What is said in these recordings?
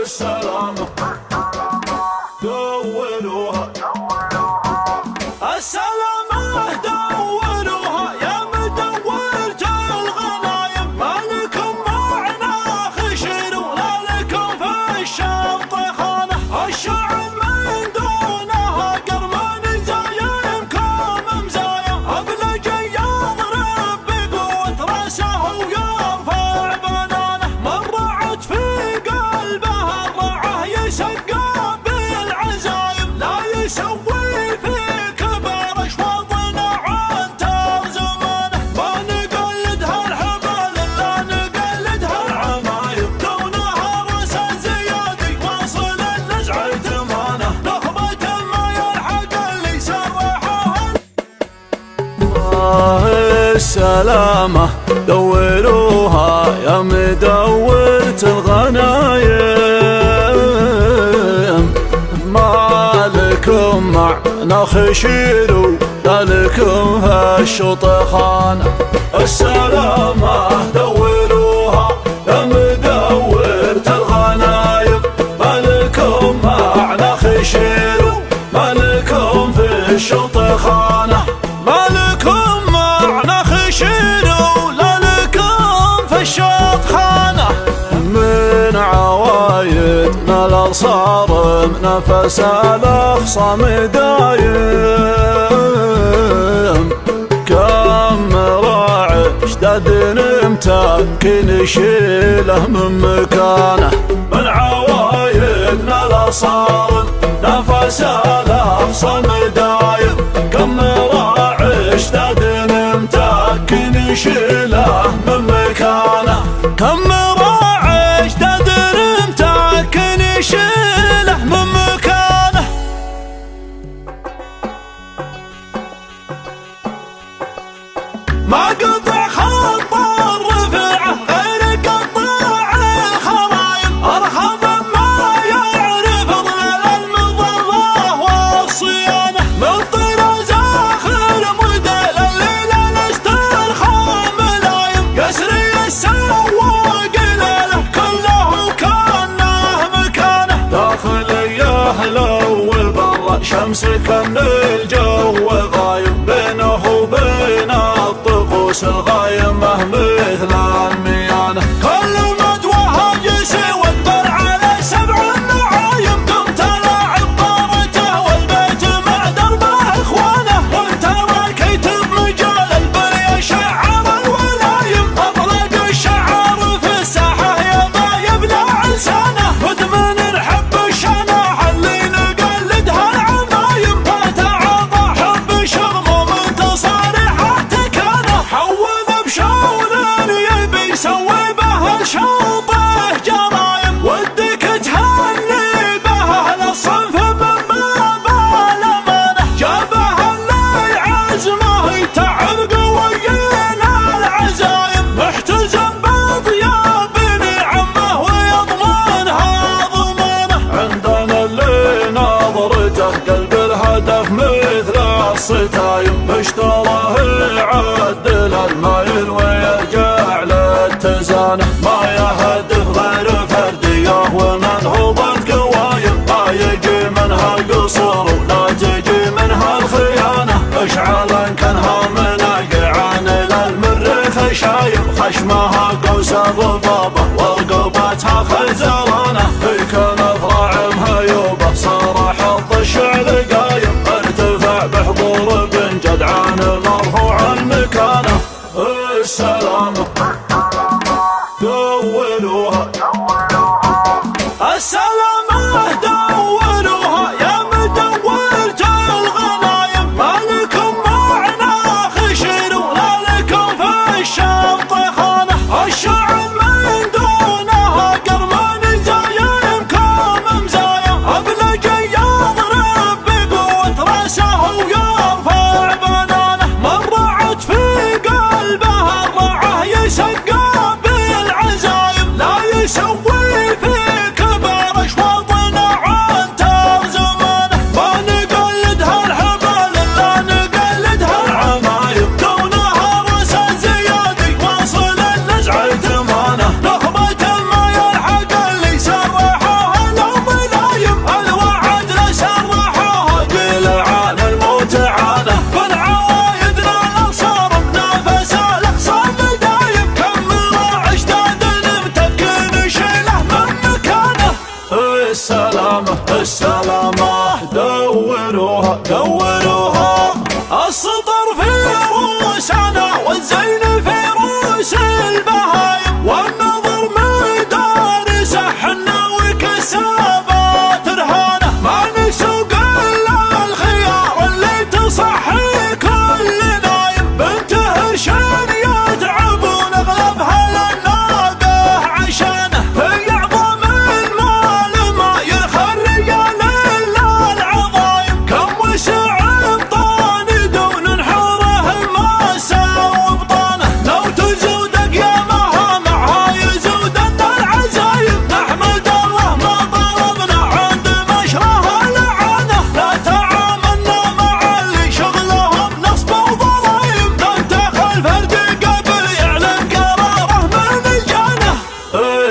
السلامة دولوها السلامة دولوها يا مدورت الغنايم، ما لكم معنا خشر ولا لكم في الشط خانة، الشعب من دونها قرمان زايمكم مزايم، أبلج يضرب بقوة راسه ويرفع بنانه، من رعت في قلبه الرعه يسقى بالعزايم، لا يسوي السلامة دولوها يا مدورة الغنايم، ما لكم معنا خشير ولا لكم في الشط خانة، السلامة دولوها يا مدورة الغنايم، ما لكم معنا خشير وما لكم في الشط خانة، ما لكم من عوايدنا الأنصار نفس الأخصام دايم، كم راعي اشتد متمكن يشيله من مكانه، من عوايدنا الأنصار نفس الأخصام دايم، كم راعي اشتد متمكن يشيله من مكانه، كم يشيله من مكانه، ما قطع خط الرفعه غير قطاع الخرايم، ارحم ما يعرف ظلال المظله والصيانه، من طراز اخر موديل الليله نسترخى ملايم، يسري السواق ليله كله الأول برا شمس كان الجو غايم، بينه وبين الطقوس الغايمة مثل الميانة، كل مدوها يسوى الدر على 7 النعايم، قمت لاعب طارته والبيت مع دربه اخوانه، وانت راكيت بمجال البري شعر الولايم، اطلق الشعار في الساحة يا ما يبلع لسانه، مدمن نحب الشنه شوطه جرايم، ودك تهني به للصنف من باب الامانه، جابه اللي عزمه يتعب قوينا العزايم، محتزم بطياب نعمه ويضمنها ضمانه، عندنا اللي نظرته قلب الهدف مثل الصتايم، اشتراه يعدل المايل ويرجع للتزانه، ما يهدف غير فرديه ومنهوضة قوايم، ما يجي منها القصور ولا تجي منها الخيانه، اشعالا كانها مناقعان للمريخ شايم، خشمها قوس الضبابه ورقبتها خزرانه، كان ضراعمها يوبه صار حظ الشعل قايم، ارتفع بحضور بن جدعان مرفوع المكانه، السلامه دولوها السلامة دولوها يا مدورت الغنايم، ما لكم معنا خشر ولا لكم في الشط خانة، الشعب من دونها قرمان زايمكم مزايم، أبلج يضرب بقوة راسه ويرفع بنانه، من رعت في قلبه الرعه يسقى بالعزايم، لا يسوي في كبر اشواطنا عن ترزمانه، ما نقلدها الحبال الا نقلدها العمايم، كونها رأس الزيادي واصل النزعة ثمانه، نخبة ما يلحق اللي سرحوها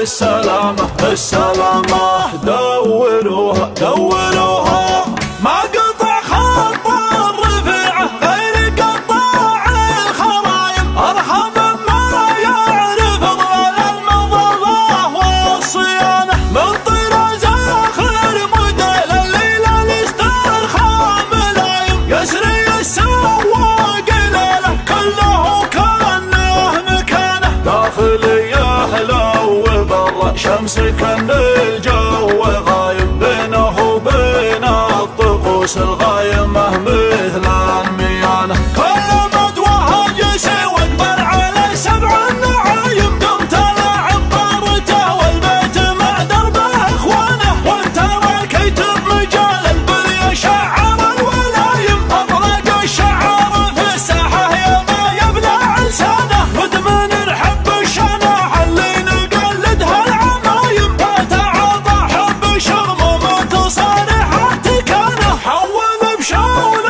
السلامة السلامة دوروها دوروها. ما قطع خط الرفيعة غير قطاع الخرايم، أرحم ما يعرف ضلال المظلة والصيانة. من طراز آخر موديل الليلة الاسترخاء ملايم، يسري السواق ليلة كله كأنه مكانه. داخليه لو برا شمس كان الجو غايم، بينه وبين الطقوس الغايمة مثل الميانة. كل مدوها جسي واقبل على 7 النعايم، قمت لاعب طارته والبيت مع دربه اخوانه. وانت راكيت بمجال البلي شعر الولايم، اطلق الشعار في الساحة يا ما يبلع لسانه. مدمن نحب الشناعة اللي نقلدها العمايم، فتعاطى حب شرم ومتصارحة تكانه. حول بشول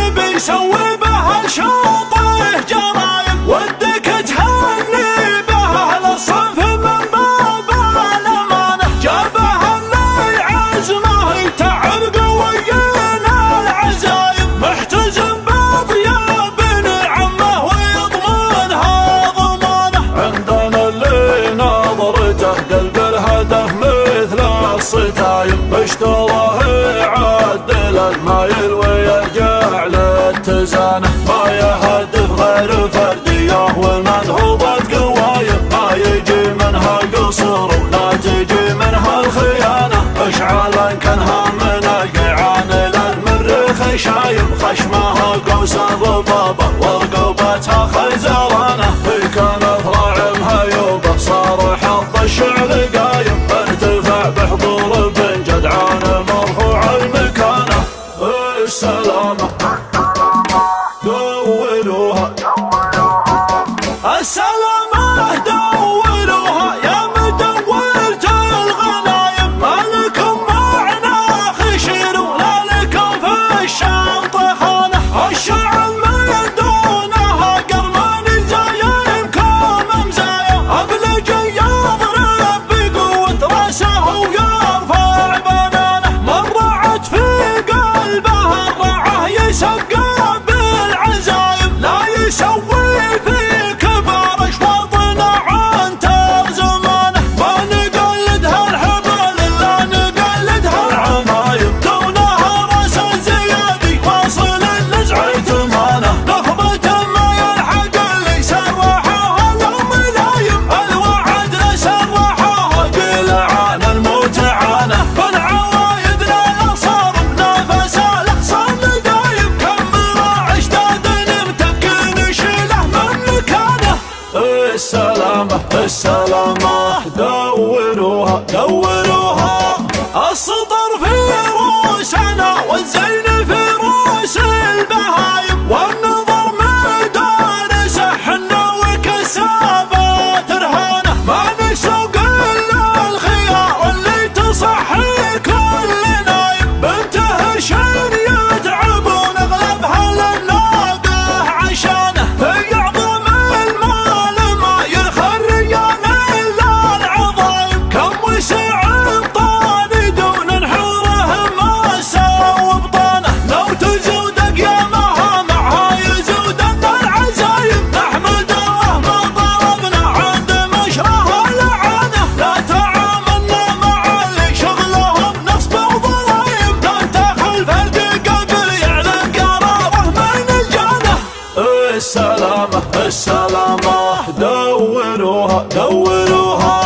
يبي يسوي به الشوطه جرايم، ودك تهني به اهل الصنف من باب الامانه. جابه اللي عزمه يتعب قوينا العزايم، محتزم باطياب نعمه ويضمنها ضمانه. عندنا اللي نظرته قلب الهدف مثل الصتايم، اشتراه يعدل المايل ويرجع للتزانه. ما يهدف غير فرديه ومنهوضة قوايم، ما يجي منها قصر ولا تجي منها الخيانه. اشعالا كانها من القيعان للمريخ شايم، خشمها قوس الضبابه ورقبتها خيزرانه. كانت راعمها يوبه صار حظ الشعر قايم، ارتفع بحضور بن جدعان مرفوع المكانه. السلامة دوروها السلامة دوروها يا مدورت الغنايم. ما لكم معنا خشير ولا لكم في الشنطة خانة. الشعب من دونها قرمان زايمكم مزايا، أبلج يضرب بقوة راسه ويرفع بنانه. من رعت في قلبه الرعه يسقى بالعزايم، لا يسوي في كبار شواطنا عن ترزمانه. ما نقلدها الحبل الا نقلدها العمايم، دونها راس الزيادي واصل النزع ثمانه. نخبة ما يلحق اللي سرحها لهم لايم، الوعد لسرحها قيل عن المتعانه. بالعوايد للاصار بنفس الاخصام دايم، كم مراعي اشتاد متكن يشيله من مكانه. السلامة السلامة دوروها دوروها. السطر في روسنا والزين في روس البهايم، والنظر مدارس حنا وكسابات رهانه. ما نسوق الا الخيار اللي تصحي كل نايم، بنت هرشين يتعبون اغلبها للناقه عشانه. في عظم المال ما يرخى الريان الا العظايم، كم وسع الطاني دون نحوره ما ساوى بطانه. لو تزودك يا مها معها يزودن العزايم، نحمد الله ما ضربنا عند مشرها لعانه. لا تعاملنا مع اللي شغلهم نصب وضرايم، لا تخلف القبل يعلن قراره من الجانه. السلامة السلامة دوروها دوروها.